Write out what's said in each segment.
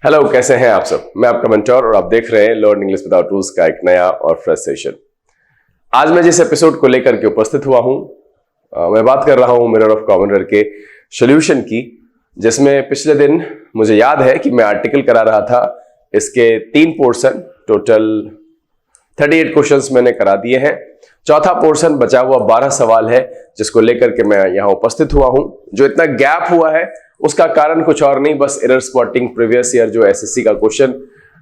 Hello, कैसे हैं आप सब। मैं आपका मेंटोर और आप देख रहे हैं लर्न इंग्लिश विदाउट रूल्स का एक नया और फ्रेश सेशन। आज मैं जिस एपिसोड को लेकर के उपस्थित हुआ हूं, मैं बात कर रहा हूं मिरर ऑफ कॉमन एरर के सॉल्यूशन की, जिसमें पिछले दिन मुझे याद है कि मैं आर्टिकल करा रहा था। इसके 3 पोर्शन, टोटल 38 क्वेश्चंस मैंने करा दिए हैं। चौथा पोर्शन बचा हुआ 12 सवाल है, जिसको लेकर के मैं यहां उपस्थित हुआ हूं। जो इतना गैप हुआ है उसका कारण कुछ और नहीं, बस एरर स्पॉटिंग प्रीवियस ईयर जो एसएससी का क्वेश्चन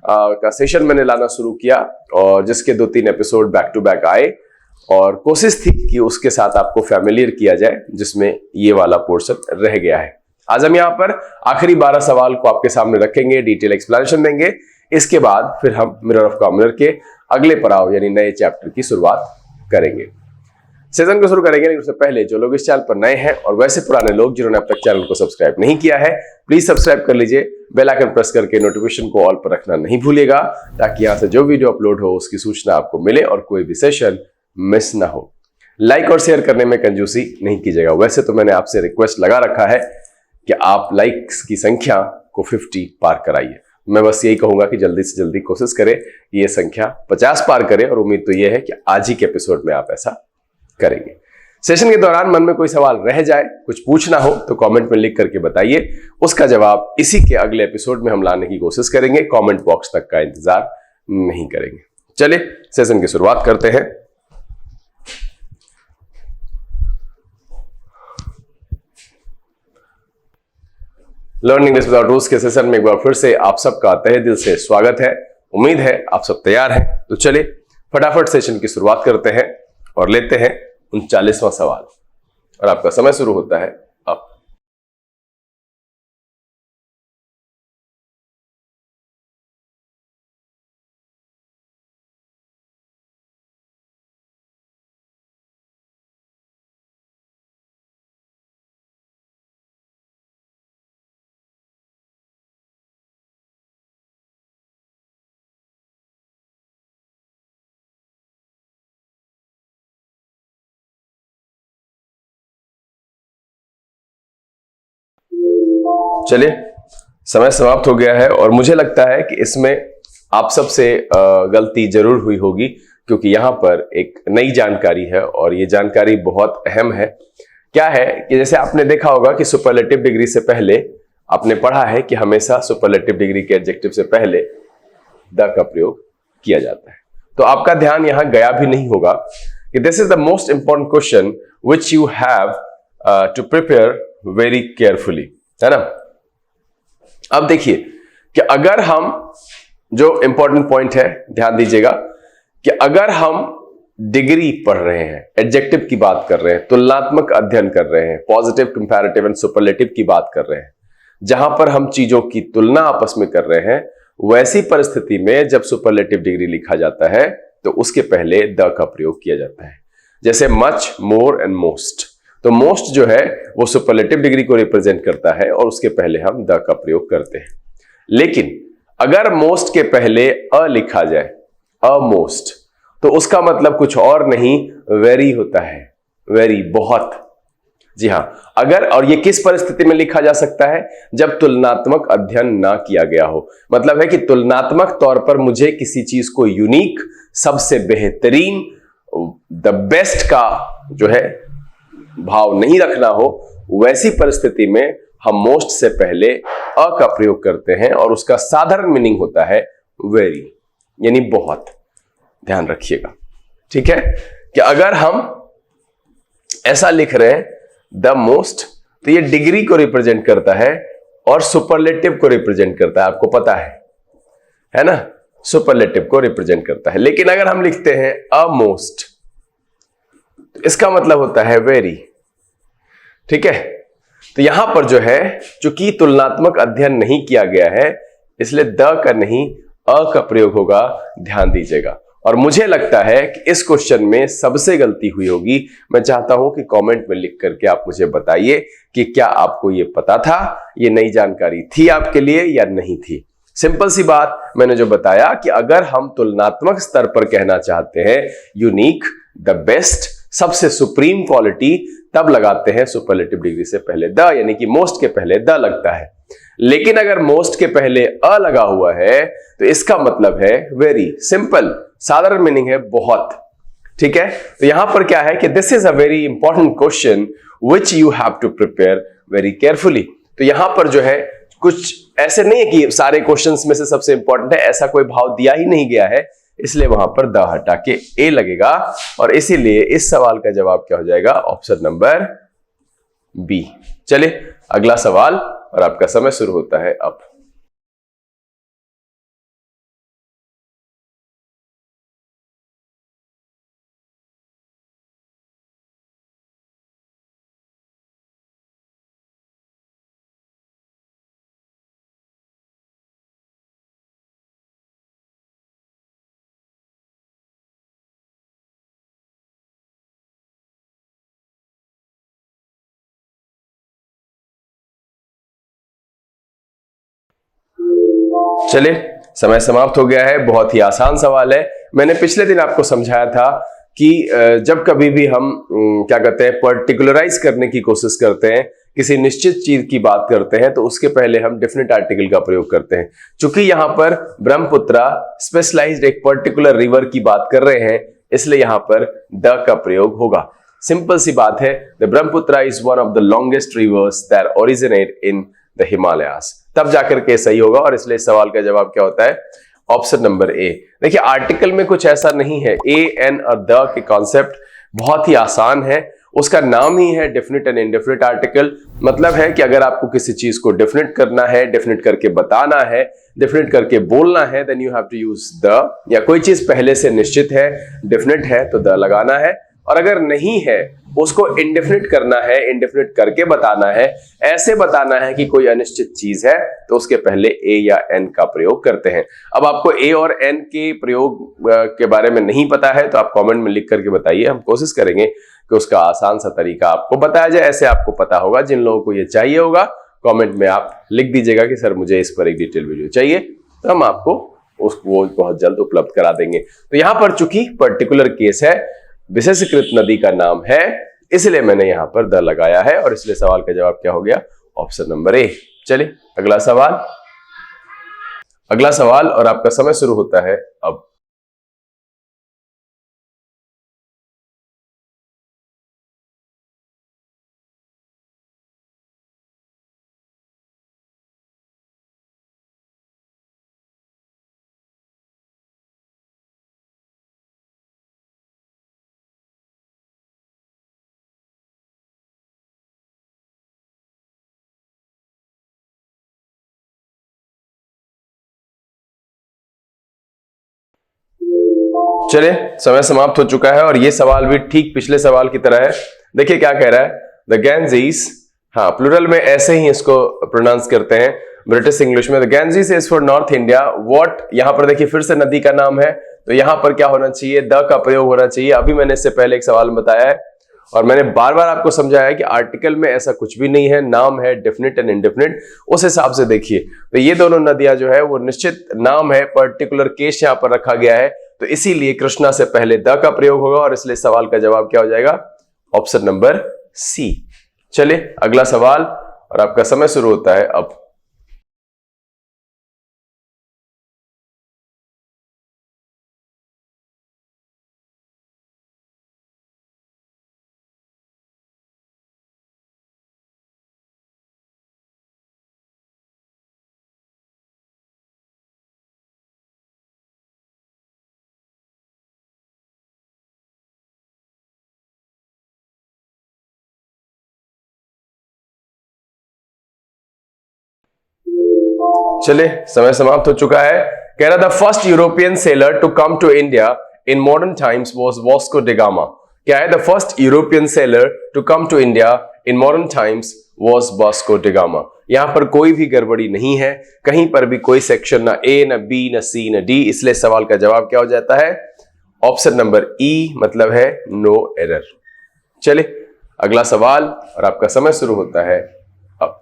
का सेशन मैंने लाना शुरू किया, और जिसके 2-3 एपिसोड बैक टू बैक आए, और कोशिश थी कि उसके साथ आपको फैमिलियर किया जाए, जिसमें ये वाला पोर्शन रह गया है। आज हम यहाँ पर आखिरी 12 सवाल को आपके सामने रखेंगे, डिटेल एक्सप्लेनेशन देंगे। इसके बाद फिर हम मिरर ऑफ कॉमन एरर के अगले पड़ाव यानी नए चैप्टर की शुरुआत करेंगे। सेशन को शुरू करेंगे, लेकिन उससे पहले जो लोग इस चैनल पर नए हैं और वैसे पुराने लोग जिन्होंने अब तक चैनल को सब्सक्राइब नहीं किया है, प्लीज सब्सक्राइब कर लीजिए। बेल आइकन प्रेस करके नोटिफिकेशन को ऑल पर रखना नहीं भूलिएगा, ताकि यहां से जो वीडियो अपलोड हो उसकी सूचना आपको मिले और कोई भी सेशन मिस ना हो। लाइक और शेयर करने में कंजूसी नहीं कीजिएगा। वैसे तो मैंने आपसे रिक्वेस्ट लगा रखा है कि आप लाइक्स की संख्या को 50 पार कराइए। मैं बस यही कहूंगा कि जल्दी से जल्दी कोशिश करें कि ये संख्या 50 पार करें, और उम्मीद तो ये है कि आज ही के एपिसोड में आप ऐसा करेंगे। सेशन के दौरान मन में कोई सवाल रह जाए, कुछ पूछना हो, तो कमेंट में लिख करके बताइए। उसका जवाब इसी के अगले एपिसोड में हम लाने की कोशिश करेंगे। कमेंट बॉक्स तक का इंतजार नहीं करेंगे। चलिए सेशन की शुरुआत करते हैं। लर्न इंग्लिश विदाउट रूल्स के सेशन में एक बार फिर से आप सबका तहे दिल से स्वागत है। उम्मीद है आप सब तैयार हैं। तो चलिए फटाफट सेशन की शुरुआत करते हैं और लेते हैं 39वां सवाल, और आपका समय शुरू होता है अब। चलिए समय समाप्त हो गया है, और मुझे लगता है कि इसमें आप सबसे गलती जरूर हुई होगी, क्योंकि यहां पर एक नई जानकारी है और ये जानकारी बहुत अहम है। क्या है कि जैसे आपने देखा होगा कि सुपरलेटिव डिग्री से पहले आपने पढ़ा है कि हमेशा सुपरलेटिव डिग्री के एडजेक्टिव से पहले द का प्रयोग किया जाता है। तो आपका ध्यान यहां गया भी नहीं होगा कि this is the most important question which you have to prepare very carefully, है ना। अब देखिए कि अगर हम, जो इंपॉर्टेंट पॉइंट है ध्यान दीजिएगा, कि अगर हम डिग्री पढ़ रहे हैं, एडजेक्टिव की बात कर रहे हैं, तुलनात्मक अध्ययन कर रहे हैं, पॉजिटिव, कंपैरेटिव एंड सुपरलेटिव की बात कर रहे हैं, जहां पर हम चीजों की तुलना आपस में कर रहे हैं, वैसी परिस्थिति में जब सुपरलेटिव डिग्री लिखा जाता है तो उसके पहले द का प्रयोग किया जाता है। जैसे मच, मोर एंड मोस्ट। तो मोस्ट जो है वो सुपरलेटिव डिग्री को रिप्रेजेंट करता है, और उसके पहले हम द का प्रयोग करते हैं। लेकिन अगर मोस्ट के पहले अ लिखा जाए, अ मोस्ट, तो उसका मतलब कुछ और नहीं, वेरी होता है। वेरी, बहुत। जी हां, अगर, और ये किस परिस्थिति में लिखा जा सकता है? जब तुलनात्मक अध्ययन ना किया गया हो। मतलब है कि तुलनात्मक तौर पर मुझे किसी चीज को यूनिक, सबसे बेहतरीन, द बेस्ट का जो है भाव नहीं रखना हो, वैसी परिस्थिति में हम मोस्ट से पहले अ का प्रयोग करते हैं, और उसका साधारण मीनिंग होता है वेरी, यानी बहुत। ध्यान रखिएगा, ठीक है, कि अगर हम ऐसा लिख रहे हैं द मोस्ट, तो ये डिग्री को रिप्रेजेंट करता है और सुपरलेटिव को रिप्रेजेंट करता है। आपको पता है ना, सुपरलेटिव को रिप्रेजेंट करता है। लेकिन अगर हम लिखते हैं अ मोस्ट, तो इसका मतलब होता है वेरी, ठीक है। तो यहां पर जो है, चूंकि तुलनात्मक अध्ययन नहीं किया गया है, इसलिए द का नहीं अ का प्रयोग होगा। ध्यान दीजिएगा। और मुझे लगता है कि इस क्वेश्चन में सबसे गलती हुई होगी। मैं चाहता हूं कि कमेंट में लिख करके आप मुझे बताइए कि क्या आपको ये पता था, ये नई जानकारी थी आपके लिए या नहीं थी। सिंपल सी बात, मैंने जो बताया कि अगर हम तुलनात्मक स्तर पर कहना चाहते हैं यूनिक, द बेस्ट, सबसे सुप्रीम क्वालिटी, तब लगाते हैं सुपरलेटिव डिग्री से पहले द, यानी कि मोस्ट के पहले द लगता है। लेकिन अगर मोस्ट के पहले अ लगा हुआ है तो इसका मतलब है वेरी। सिंपल, साधारण मीनिंग है बहुत। ठीक है, तो यहां पर क्या है कि this is a very important question which you have to prepare very carefully. तो यहां पर जो है कुछ ऐसे नहीं है कि सारे क्वेश्चंस में से सबसे इंपॉर्टेंट है, ऐसा कोई भाव दिया ही नहीं गया है, इसलिए वहां पर द हटा के ए लगेगा और इसीलिए इस सवाल का जवाब क्या हो जाएगा, ऑप्शन नंबर बी। चलिए अगला सवाल और आपका समय शुरू होता है अब। चलिए समय समाप्त हो गया है। बहुत ही आसान सवाल है। मैंने पिछले दिन आपको समझाया था कि जब कभी भी हम क्या कहते हैं पर्टिकुलराइज करने की कोशिश करते हैं, किसी निश्चित चीज की बात करते हैं, तो उसके पहले हम डेफिनेट आर्टिकल का प्रयोग करते हैं। चूंकि यहां पर ब्रह्मपुत्रा स्पेशलाइज्ड एक पर्टिकुलर रिवर की बात कर रहे हैं, इसलिए यहां पर द का प्रयोग होगा। सिंपल सी बात है, the Brahmaputra is one of the longest reverse that originate in the Himalayas. तब जाकर के सही होगा और इसलिए इस सवाल का जवाब क्या होता है, ऑप्शन नंबर ए। देखिए आर्टिकल में कुछ ऐसा नहीं है, ए एन और द के कॉन्सेप्ट बहुत ही आसान है। उसका नाम ही है डेफिनेट एंड इंडेफिनिट आर्टिकल। मतलब है कि अगर आपको किसी चीज को डेफिनेट करना है, डेफिनेट करके बताना है, डेफिनेट करके बोलना है, then you have to use the. या कोई चीज पहले से निश्चित है, डेफिनेट है, तो द लगाना है। और अगर नहीं है, उसको इंडेफिनिट करना है, इंडेफिनिट करके बताना है, ऐसे बताना है कि कोई अनिश्चित चीज है, तो उसके पहले ए या एन का प्रयोग करते हैं। अब आपको ए और एन के प्रयोग के बारे में नहीं पता है तो आप कमेंट में लिख करके बताइए, हम कोशिश करेंगे कि उसका आसान सा तरीका आपको बताया जाए। ऐसे आपको पता होगा, जिन लोगों को ये चाहिए होगा कमेंट में आप लिख दीजिएगा कि सर मुझे इस पर एक डिटेल वीडियो चाहिए, तो हम आपको उसको बहुत जल्द उपलब्ध करा देंगे। तो यहां पर चूंकि पर्टिकुलर केस है, विशेषीकृत नदी का नाम है, इसलिए मैंने यहां पर द लगाया है और इसलिए सवाल का जवाब क्या हो गया, ऑप्शन नंबर ए। चलिए अगला सवाल। अगला सवाल और आपका समय शुरू होता है अब। चलिए समय समाप्त हो चुका है और ये सवाल भी ठीक पिछले सवाल की तरह है। देखिए क्या कह रहा है, द गैंजीज, हाँ प्लूरल में ऐसे ही इसको प्रोनाउंस करते हैं ब्रिटिश इंग्लिश में। The Ganges is for north India what. यहां पर देखिए फिर से नदी का नाम है, तो यहां पर क्या होना चाहिए, द का प्रयोग होना चाहिए। अभी मैंने इससे पहले एक सवाल में बताया है और मैंने बार बार आपको समझाया है कि आर्टिकल में ऐसा कुछ भी नहीं है, नाम है डेफिनेट एंड इंडेफिनिट, उस हिसाब से देखिए। तो ये दोनों नदियां जो है वो निश्चित नाम है, पर्टिकुलर केस यहां पर रखा गया है, तो इसीलिए कृष्णा से पहले द का प्रयोग होगा और इसलिए सवाल का जवाब क्या हो जाएगा, ऑप्शन नंबर सी। चलिए अगला सवाल और आपका समय शुरू होता है अब। चलिए समय समाप्त हो चुका है। कह रहा the first European sailor to come to India in modern times was Vasco da Gama. क्या है, the first European sailor to come to India in modern times was Vasco da Gama. यहां पर कोई भी गड़बड़ी नहीं है, कहीं पर भी कोई सेक्शन ना ए ना बी ना सी ना डी, इसलिए सवाल का जवाब क्या हो जाता है, ऑप्शन नंबर ई, मतलब है नो एरर। चलिए अगला सवाल और आपका समय शुरू होता है अब।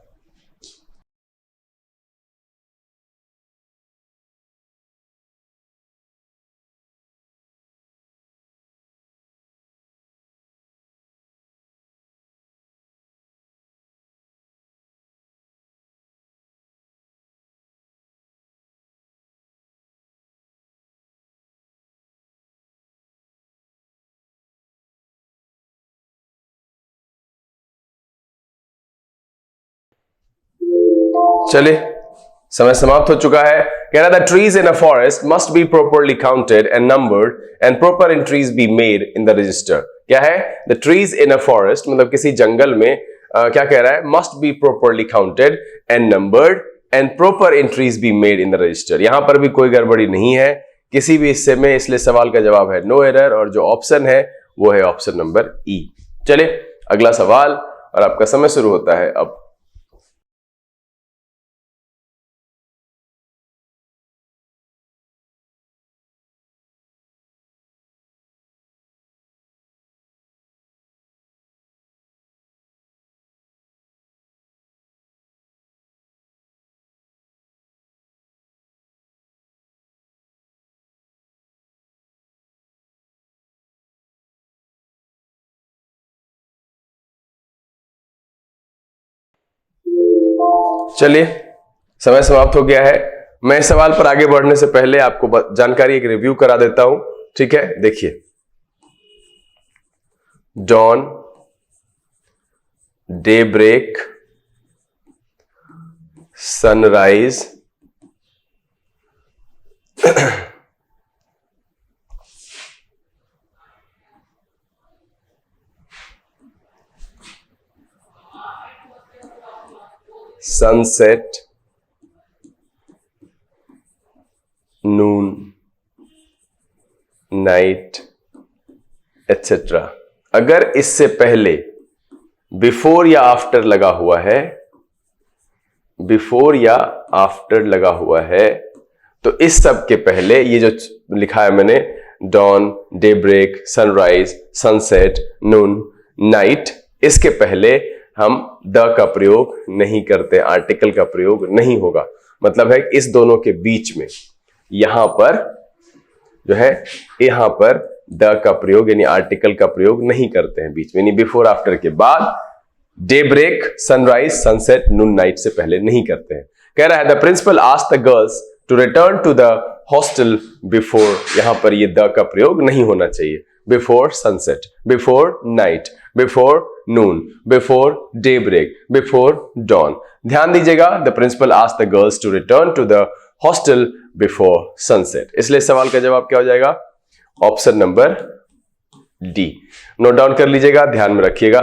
चलिए, समय समाप्त हो चुका है। कह रहा था trees in a forest must be properly counted and numbered and proper entries be made in the register. क्या है? The trees in a forest मतलब किसी जंगल में क्या कह रहा है? Must be properly counted and numbered and proper entries be made in the register. यहां पर भी कोई गड़बड़ी नहीं है किसी भी हिस्से में, इसलिए सवाल का जवाब है नो एरर, और जो ऑप्शन है वो है ऑप्शन नंबर ई। चलिए अगला सवाल, और आपका समय शुरू होता है अब। चलिए, समय समाप्त हो गया है। मैं इस सवाल पर आगे बढ़ने से पहले आपको जानकारी एक रिव्यू करा देता हूं। ठीक है, देखिए, dawn, daybreak, sunrise, sunset, noon, night, etcetera. अगर इससे पहले बिफोर या आफ्टर लगा हुआ है, बिफोर या आफ्टर लगा हुआ है, तो इस सब के पहले ये जो लिखा है मैंने, dawn, daybreak, sunrise, sunset, noon, night, इसके पहले हम द का प्रयोग नहीं करते, आर्टिकल का प्रयोग नहीं होगा। मतलब है इस दोनों के बीच में यहां पर जो है, यहां पर द का प्रयोग यानी आर्टिकल का प्रयोग नहीं करते हैं बीच में, यानी बिफोर आफ्टर के बाद, daybreak, sunrise, sunset, noon, night से पहले नहीं करते हैं। कह रहा है the principal asked the girls to return to the hostel before, यहां पर ये द का प्रयोग नहीं होना चाहिए। Before sunset, before night, before noon, before daybreak, before dawn. ध्यान दीजिएगा, the principal asked the girls to return to the hostel before sunset, इसलिए सवाल का जवाब क्या हो जाएगा? Option number D. Note down कर लीजिएगा, ध्यान में रखिएगा।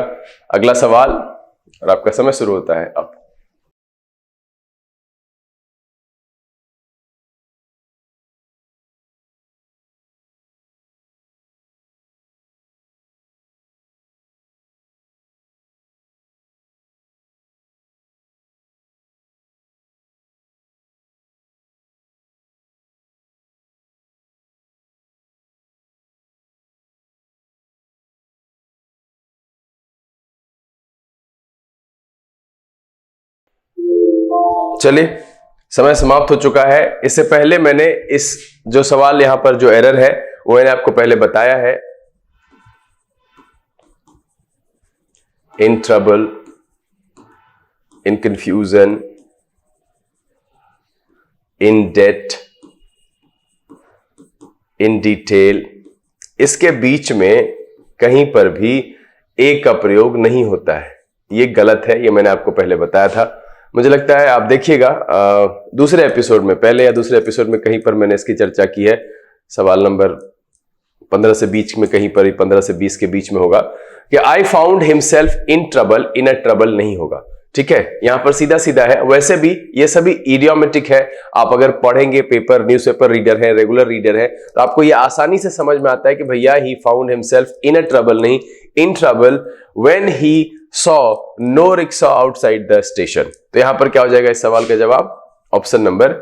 अगला सवाल, और आपका समय शुरू होता है अब। चलिए, समय समाप्त हो चुका है। इससे पहले मैंने इस जो सवाल यहां पर जो एरर है वो मैंने आपको पहले बताया है। In trouble, in confusion, in debt, in detail, इसके बीच में कहीं पर भी ए का प्रयोग नहीं होता है। ये गलत है, ये मैंने आपको पहले बताया था। मुझे लगता है आप देखिएगा दूसरे एपिसोड में, पहले या दूसरे एपिसोड में कहीं पर मैंने इसकी चर्चा की है। सवाल नंबर 15 से 20 में, कहीं पर 15 से 20 के बीच में होगा कि I found himself in trouble, in a trouble नहीं होगा। ठीक है, यहां पर सीधा सीधा है। वैसे भी ये सभी इडियोमेटिक है, आप अगर पढ़ेंगे पेपर, न्यूज़पेपर रीडर है, रेगुलर रीडर है, तो आपको ये आसानी से समझ में आता है कि भैया he found himself in a trouble नहीं, in trouble when he saw no rickshaw outside the station. तो यहां पर क्या हो जाएगा इस सवाल का जवाब? Option number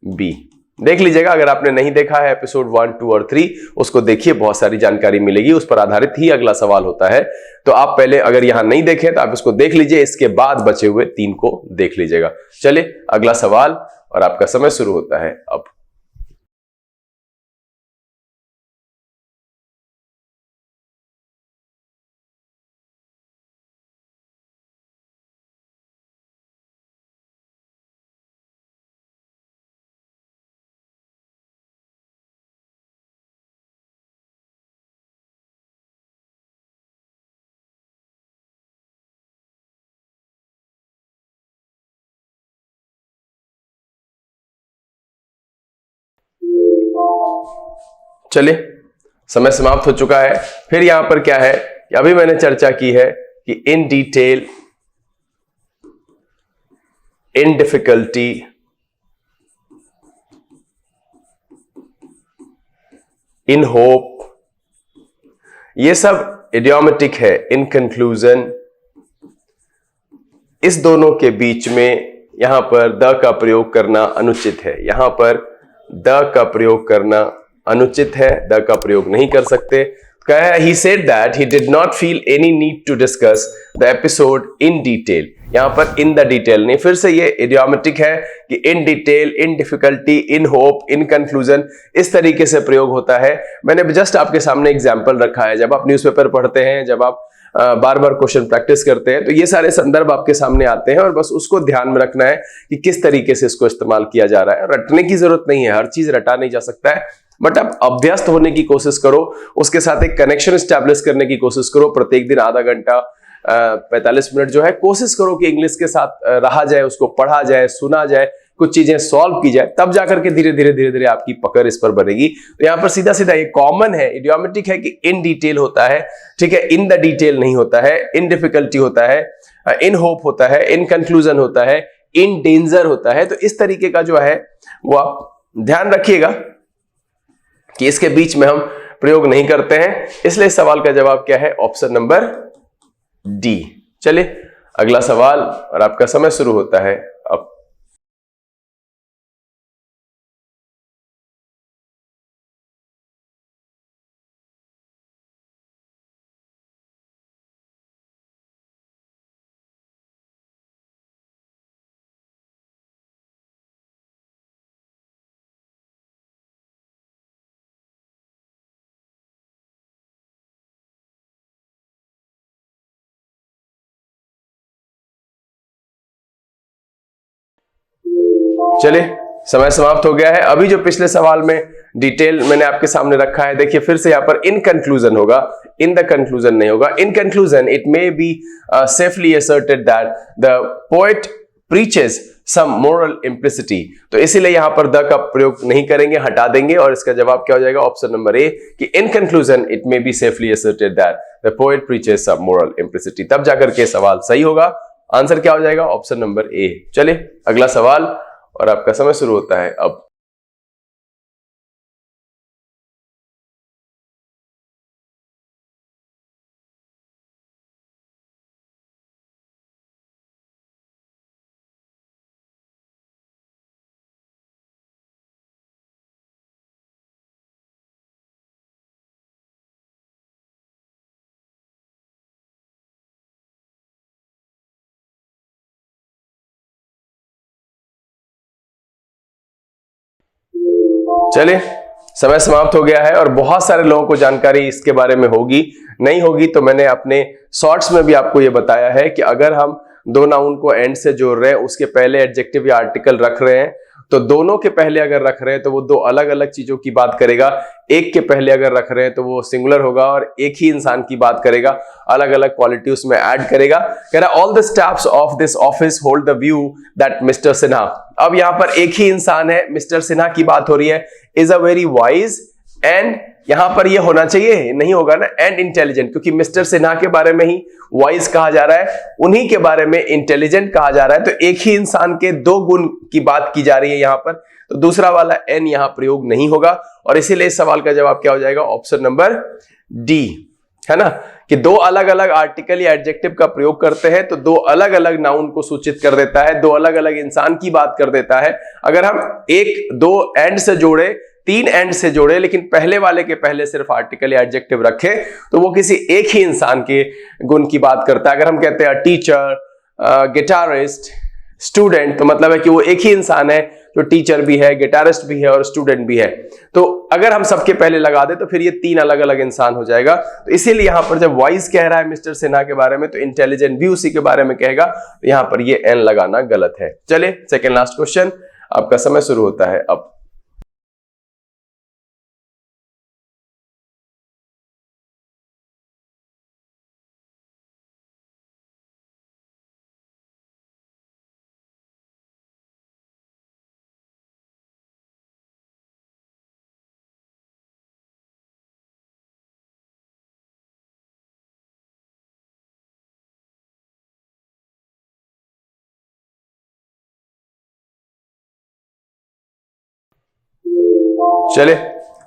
B. देख लीजिएगा, अगर आपने नहीं देखा है एपिसोड 1, 2 और 3, उसको देखिए, बहुत सारी जानकारी मिलेगी, उस पर आधारित ही अगला सवाल होता है। तो आप पहले अगर यहां नहीं देखे तो आप इसको देख लीजिए, इसके बाद बचे हुए 3 को देख लीजिएगा। चलिए अगला सवाल, और आपका समय शुरू होता है अब। चलिए, समय समाप्त हो चुका है। फिर यहां पर क्या है कि अभी मैंने चर्चा की है कि in detail, in difficulty, in hope, ये सब इडियोमेटिक है। इन कंक्लूजन, इस दोनों के बीच में यहां पर द का प्रयोग करना अनुचित है। यहां पर द का प्रयोग करना अनुचित है, द का प्रयोग नहीं कर सकते। कहा he said that he did not feel any need to discuss the episode in detail. यहां पर इन द डिटेल नहीं, फिर से ये इडियोमेटिक है कि in detail, in difficulty, in hope, in conclusion, इस तरीके से प्रयोग होता है। मैंने जस्ट आपके सामने एग्जाम्पल रखा है। जब आप न्यूज़पेपर पढ़ते हैं, जब आप बार बार क्वेश्चन प्रैक्टिस करते हैं, तो ये सारे संदर्भ आपके सामने आते हैं और बस उसको ध्यान में रखना है कि किस तरीके से इसको इस्तेमाल किया जा रहा है। रटने की जरूरत नहीं है, हर चीज रटा नहीं जा सकता है, बट आप अभ्यस्त होने की कोशिश करो, उसके साथ एक कनेक्शन स्टैब्लिश करने की कोशिश करो। प्रत्येक दिन आधा घंटा 45 मिनट जो है कोशिश करो कि इंग्लिश के साथ रहा जाए, उसको पढ़ा जाए, सुना जाए, कुछ चीजें सॉल्व की जाए, तब जाकर के धीरे धीरे आपकी पकड़ इस पर बनेगी। तो यहां पर सीधा सीधा ये कॉमन है, इडियोमेटिक है कि इन डिटेल होता है, ठीक है, इन द डिटेल नहीं होता है, इन डिफिकल्टी होता है, इन होप होता है, इन कंक्लूजन होता है, इन डेंजर होता है। तो इस तरीके का जो है वो आप ध्यान रखिएगा कि इसके बीच में हम प्रयोग नहीं करते हैं। इसलिए इस सवाल का जवाब क्या है? Option number D. चलिए अगला सवाल, और आपका समय शुरू होता है अब। चलिए समय समाप्त हो गया है। अभी जो पिछले सवाल में डिटेल मैंने आपके सामने रखा है, देखिए फिर से यहां पर इन कंक्लूजन होगा, इन द कंक्लूजन नहीं होगा। In conclusion it may be safely asserted that the poet preaches some moral implicity. तो इसीलिए यहां पर द का प्रयोग नहीं करेंगे, हटा देंगे, और इसका जवाब क्या हो जाएगा? ऑप्शन नंबर ए, कि in conclusion it may be safely asserted that the poet preaches some moral implicity. तब जाकर के सवाल सही होगा। आंसर क्या हो जाएगा? ऑप्शन नंबर ए। चलिए अगला सवाल, और आपका समय शुरू होता है अब। चलिए समय समाप्त हो गया है, और बहुत सारे लोगों को जानकारी इसके बारे में होगी, नहीं होगी तो मैंने अपने शॉर्ट्स में भी आपको यह बताया है कि अगर हम दो नाउन को एंड से जोड़ रहे हैं, उसके पहले एडजेक्टिव या आर्टिकल रख रहे हैं, तो दोनों के पहले अगर रख रहे हैं तो वो दो अलग अलग चीजों की बात करेगा। एक के पहले अगर रख रहे हैं तो वो सिंगुलर होगा, और एक ही इंसान की बात करेगा, अलग अलग क्वालिटी उसमें ऐड करेगा। कह रहा all the staffs of this office hold the view that mister Sinha. अब यहां पर एक ही इंसान है, मिस्टर सिन्हा की बात हो रही है, is a very wise and, यहां पर ये होना चाहिए, नहीं होगा ना, एंड इंटेलिजेंट, क्योंकि मिस्टर सिन्हा के बारे में ही वाइज कहा जा रहा है, उन्हीं के बारे में इंटेलिजेंट कहा जा रहा है। तो एक ही इंसान के दो गुण की बात की जा रही है यहां पर, तो दूसरा वाला एन यहां प्रयोग नहीं होगा, और इसीलिए इस सवाल का जवाब क्या हो जाएगा? ऑप्शन नंबर डी, है ना, कि दो अलग अलग आर्टिकल या एडजेक्टिव का प्रयोग करते हैं तो दो अलग अलग नाउन को सूचित कर देता है, दो अलग अलग इंसान की बात कर देता है। अगर हम एक दो एंड से जोड़े, तीन एंड से जोड़े, लेकिन पहले वाले के पहले सिर्फ आर्टिकल या एडजेक्टिव रखे, तो वो किसी एक ही इंसान के गुण की बात करता है। अगर हम कहते हैं टीचर, गिटारिस्ट, स्टूडेंट, तो मतलब है कि वो एक ही इंसान है जो टीचर भी है, गिटारिस्ट भी है और स्टूडेंट भी है। तो अगर हम सबके पहले लगा दे तो फिर ये तीन अलग अलग इंसान हो जाएगा। तो इसीलिए यहां पर जब वाइज कह रहा है मिस्टर सिन्हा के बारे में, तो इंटेलिजेंट भी उसी के बारे में कहेगा, तो यहां पर ये एन लगाना गलत है। चलिए सेकेंड लास्ट क्वेश्चन, आपका समय शुरू होता है अब। चले,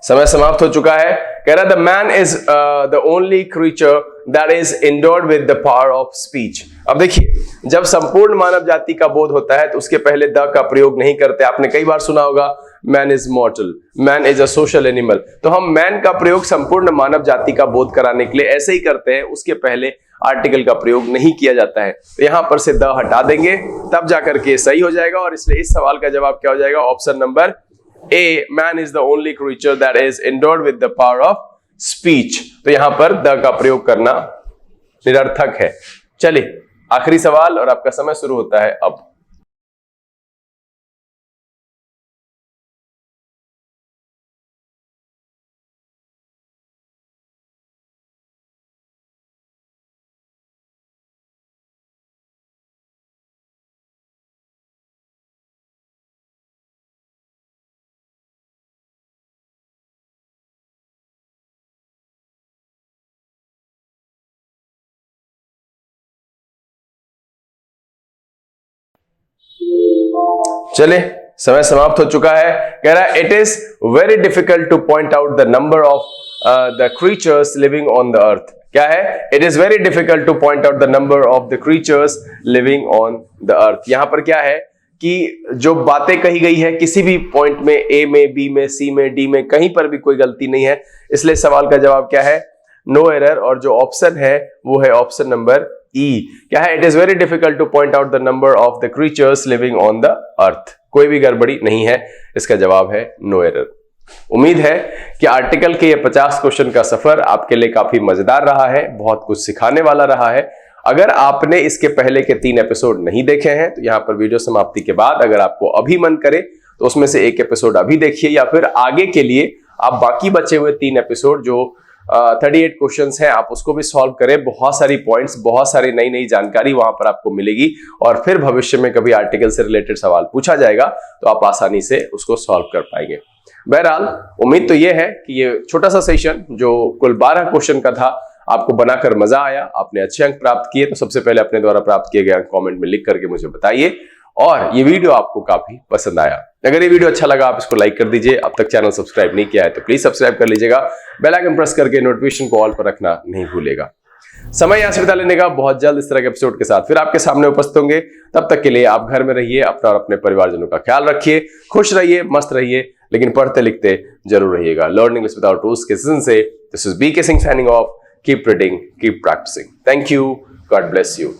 समय समाप्त हो चुका है। कह रहा the man is the only creature that is endured with the power of speech. अब देखिए, जब संपूर्ण मानव जाति का बोध होता है तो उसके पहले द का प्रयोग नहीं करते। आपने कई बार सुना होगा man is मॉर्टल, man is a social animal. तो हम मैन का प्रयोग संपूर्ण मानव जाति का बोध कराने के लिए ऐसे ही करते हैं, उसके पहले आर्टिकल का प्रयोग नहीं किया जाता है। तो यहां पर से द हटा देंगे, तब जाकर के सही हो जाएगा। और इसलिए इस सवाल का जवाब क्या हो जाएगा? Option number A, man is the only creature that is endowed with the power of speech. तो यहां पर द का प्रयोग करना निरर्थक है। चलिए, आखिरी सवाल और आपका समय शुरू होता है अब। चले, समय समाप्त हो चुका है। कह रहा है it is very difficult two point out the number of the creatures living on the earth. क्या है? It is very difficult two point out the number of the creatures living on the earth. यहां पर क्या है कि जो बातें कही गई है किसी भी पॉइंट में, ए में, बी में, सी में, डी में, कहीं पर भी कोई गलती नहीं है। इसलिए सवाल का जवाब क्या है? No error. और जो ऑप्शन है वो है ऑप्शन नंबर ई। क्या है? It is very difficult two point out the number of the creatures living on the earth. कोई भी गड़बड़ी नहीं है, इसका जवाब है नो एरर। उम्मीद है कि आर्टिकल के ये 50 क्वेश्चन का सफर आपके लिए काफी मजेदार रहा है, बहुत कुछ सिखाने वाला रहा है। अगर आपने इसके पहले के 3 एपिसोड नहीं देखे हैं तो यहां पर वीडियो समाप्ति के बाद अगर आपको अभी मन करे तो उसमें से एक एपिसोड अभी देखिए, या फिर आगे के लिए आप बाकी बचे हुए 3 एपिसोड जो 38 क्वेश्चंस हैं आप उसको भी सॉल्व करें। बहुत सारी पॉइंट्स, बहुत सारी नई नई जानकारी वहां पर आपको मिलेगी और फिर भविष्य में कभी आर्टिकल से रिलेटेड सवाल पूछा जाएगा तो आप आसानी से उसको सॉल्व कर पाएंगे। बहरहाल उम्मीद तो यह है कि ये छोटा सा सेशन जो कुल 12 क्वेश्चन का था आपको बनाकर मजा आया, आपने अच्छे अंक प्राप्त किए। तो सबसे पहले अपने द्वारा प्राप्त किए गए अंक कमेंट में लिख करके मुझे बताइए और ये वीडियो आपको काफी पसंद आया। अगर ये वीडियो अच्छा लगा आप इसको लाइक कर दीजिए। अब तक चैनल सब्सक्राइब नहीं किया है तो प्लीज सब्सक्राइब कर लीजिएगा। बेल आइकन प्रेस करके नोटिफिकेशन को ऑल पर रखना नहीं भूलेगा। समय यहां से बिता लेने का, बहुत जल्द इस तरह के एपिसोड के साथ फिर आपके सामने उपस्थित होंगे। तब तक के लिए आप घर में रहिए, अपना और अपने परिवारजनों का ख्याल रखिए, खुश रहिए, मस्त रहिए, लेकिन पढ़ते लिखते जरूर रहिएगा। लर्निंग विदाउट रूल्स के सीजन से this is BK Singh signing off. Keep reading, keep practising. Thank you, God bless you.